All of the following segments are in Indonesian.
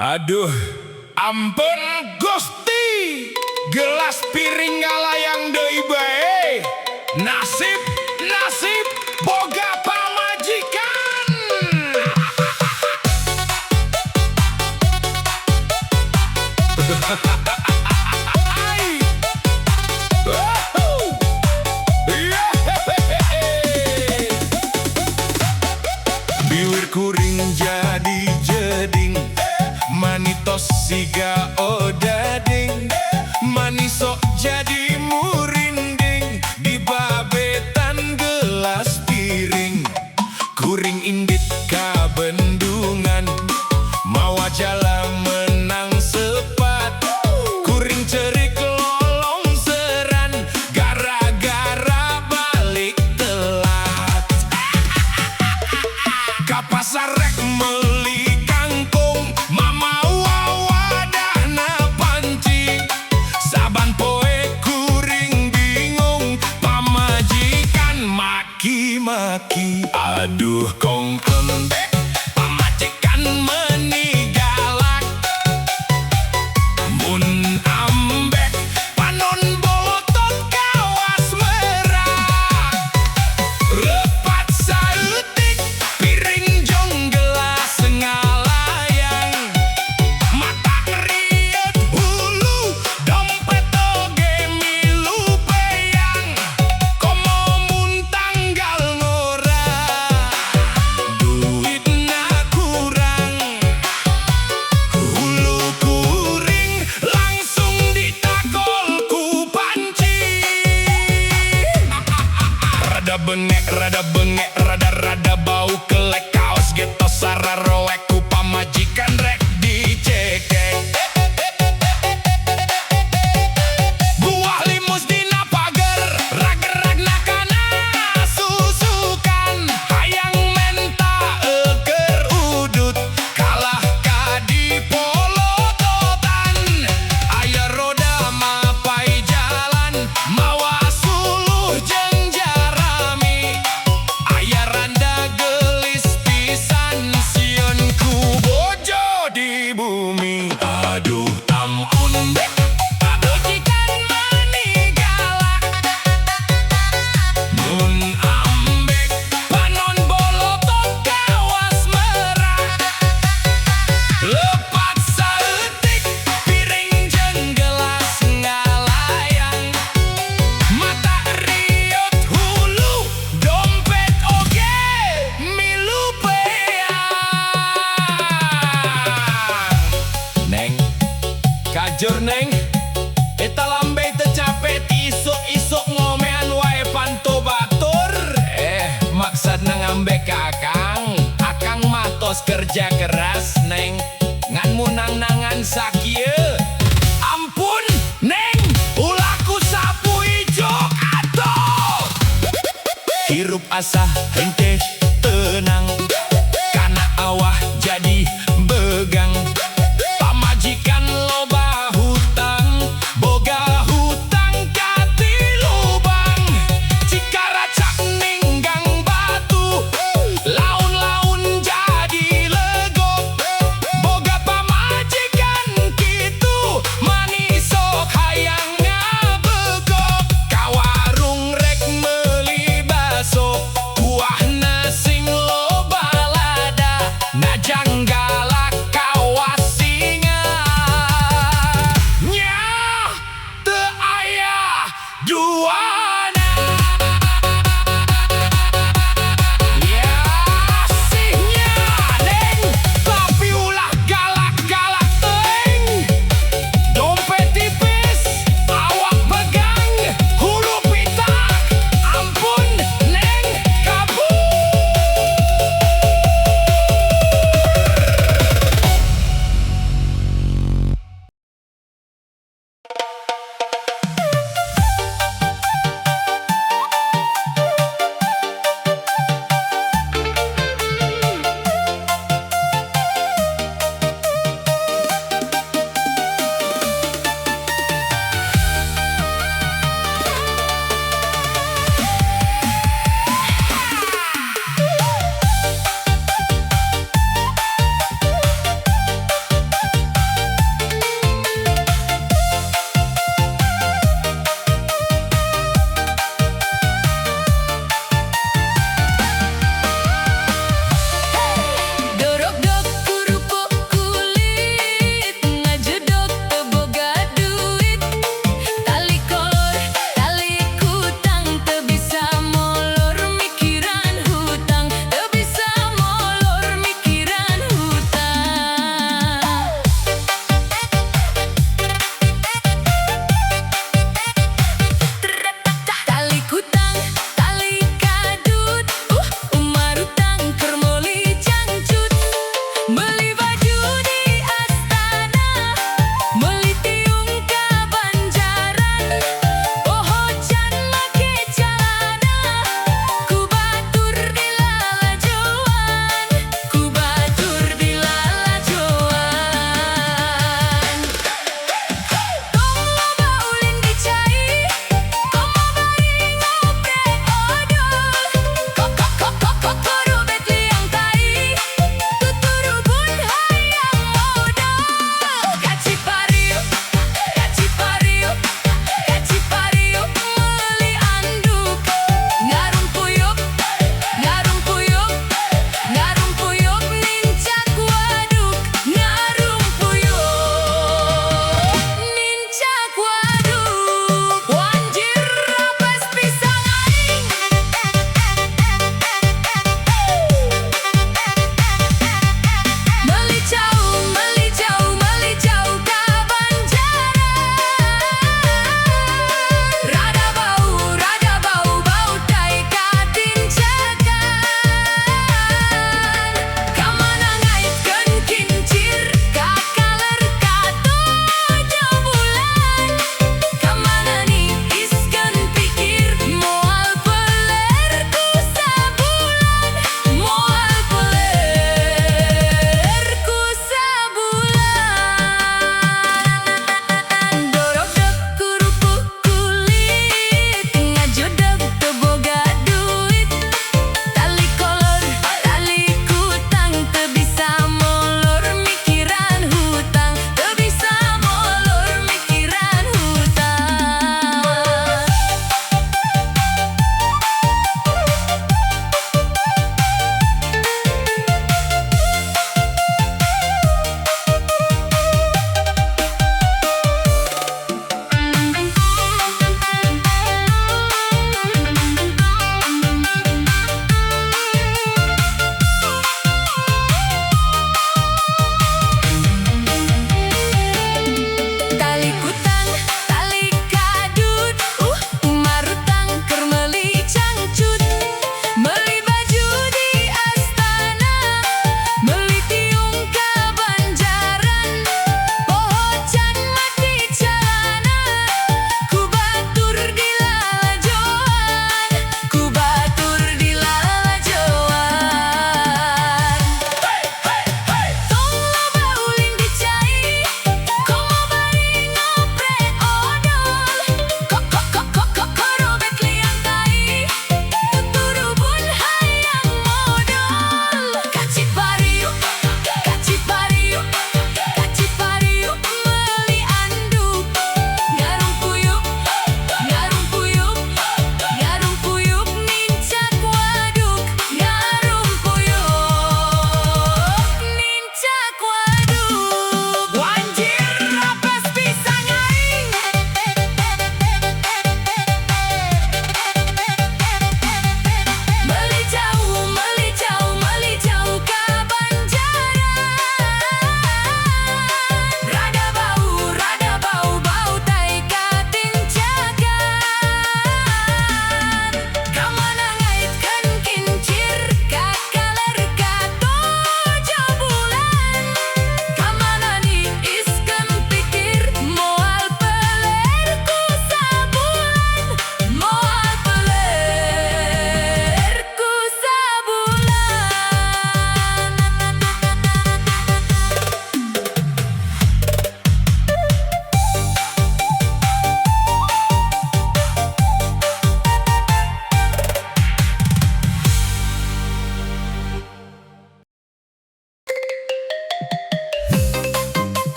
Aduh, ampun Gusti, gelas piring ngalayang deui bae. Nasib, nasib boga pamajikan. Ai. Wahoo. Yehehehe. Bibir kuring jadi jeding, manitos siga odading, manisok jadi murinding, di babetan gelas piring. Kuring indit ka bendungan, mawa jala menang sepat. Kuring cerik lolong seran, gara-gara balik telat. Ka pasar rek meuli kangkung, mama wadahna panci. Saban poe kuring bingung, pamajikan maki-maki. Aduh kongkon, pamajikan meuni galak. Mun ambek panon bolotot kawas merah. Lepat saeutik piring jong gelas ngalayang. Mata riet hulu dompet oge milu peyang. Komo mun tanggal ngora, duitna kurang. Hulu kuring langsung ditakol ku panci. Rada bengek, rada bau kelek, kaos geto sararoek ku pamajikan rek dicekek. Buah limus dina pager, rageragna kana susukan. Hayang menta euker udut, kalah ka di polototan. Aya roda mapai jalan, mawa suluh jeung jarami. Aya randa gelis pisan, sieun ku bojo di bumi. Aduh ampun deh, pamajikan meuni galak. Mun ambek panon bolotot kawas merah. Lepat saeutik piring jeung gelas ngalayang. Mata riot hulu dompet oge milu peyang. Neng, kajur neng, eta lambe teu capek ti isuk-isuk ngomean wae panto batur. Maksudna ngambek ka akang, akang mah tos kerja keras neng, ngan munang-nangan sakieu. Ampun neng, ulaku sapu ijo atuh. Hirup asa henteu tenang, kana awah jadi begang. Pamajikan loba hutang, boga hutang katilubang. Cikaracak ninggang batu, laun-laun jadi legok. Boga pamajikan kitu, manisok hayang ngabegok. Ka warung rek meuli baso, kuahna sing loba lada, najanggal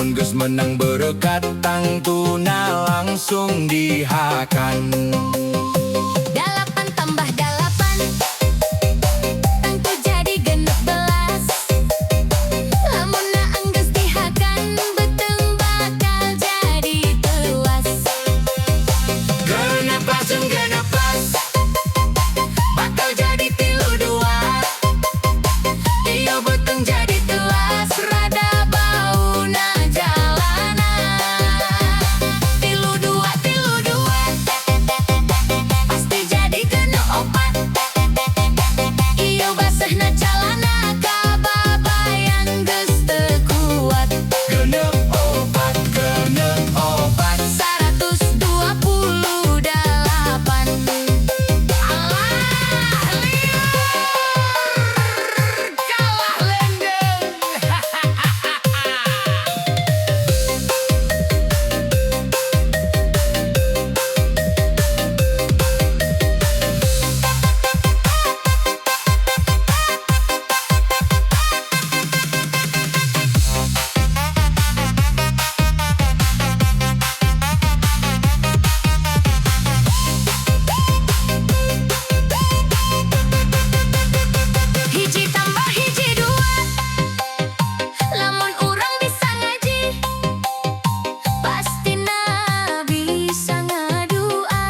Lamun geus menang berkat tang tuna langsung dihakan. Dalapan tambah dalapan, tangtu jadi 16. Lamunna anggeus dihakan, beteng bakal jadi tewas. Genepas jeung genepas, bakal jadi 32. Ieu beteng jadi tewas, rada bauna jalanan. 32, pasti jadi genep 4. Ieu basahna calana kababayang geus teu kuat. Genep opat, 128. Alah, liur, kalah lendeng. Hiji tambah hiji 2. Lamun urang bisa ngaji, pastina bisa ngadua.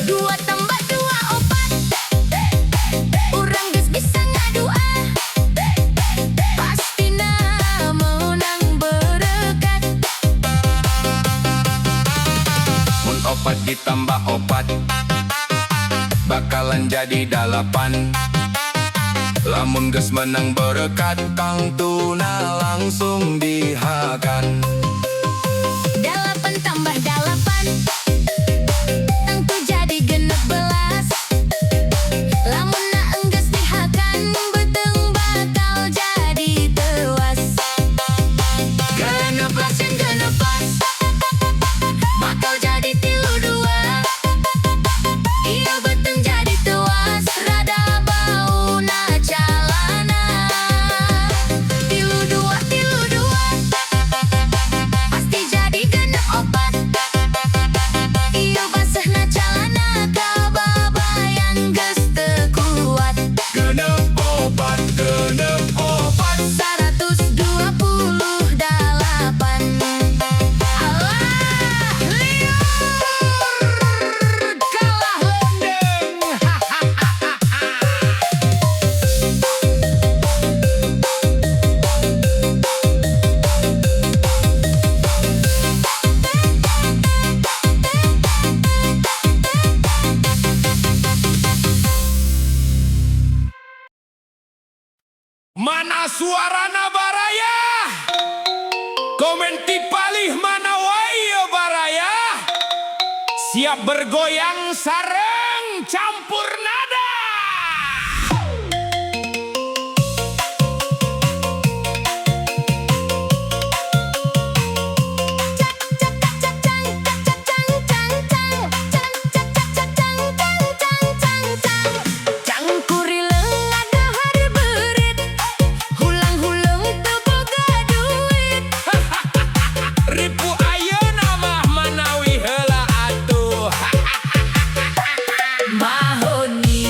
2 tambah 2 4. Urang geus bisa ngadua, pastina meunang berkat. Mun opat ditambah opat, bakalan jadi 8. Lamun geus menang berkat tang tuna langsung dihakan. Dalapan tambah dalapan, tangtu jadi 16. Lamunna enggeus dihakan, beteng bakal jadi tewas. Genepas jeung genepas, bakal jadi 32. Ieu beteng jadi tewas, rada bauna calana. 32, pasti jadi genep 4. Ieu basahna calana kababayang geus teu kuat. Genep opat, 128. Alah, liur, kalah lendeng. Mana suarana baraya? Komen tipalih mana wae ya baraya? Siap bergoyang sareng campur nada. Cangkuri leunga dahar beurit, hulang-hulung teu boga duit. Ripu ayeuna mah manawi heula atuh. Mahoni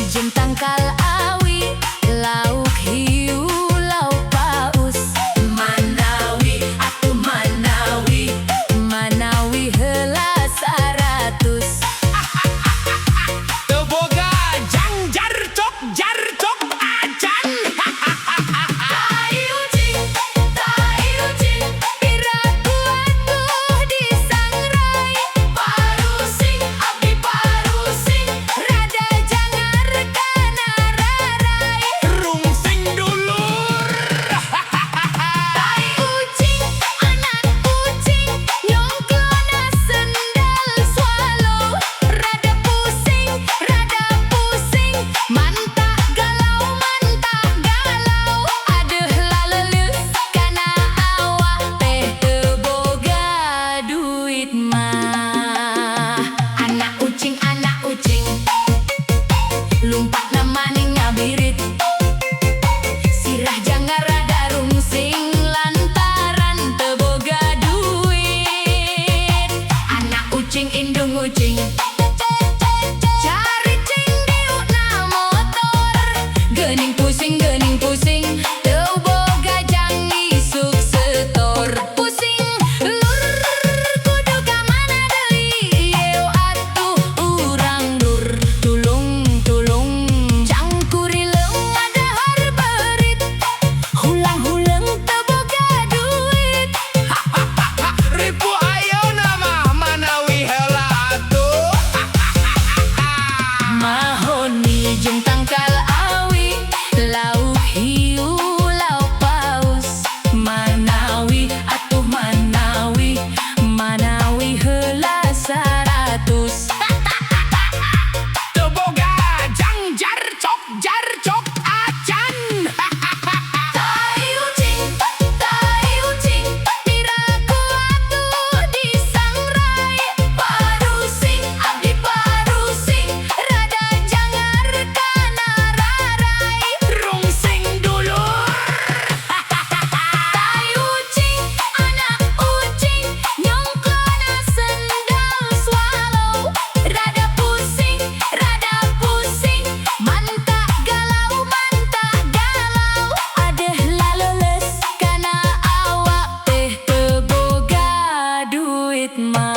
hikmah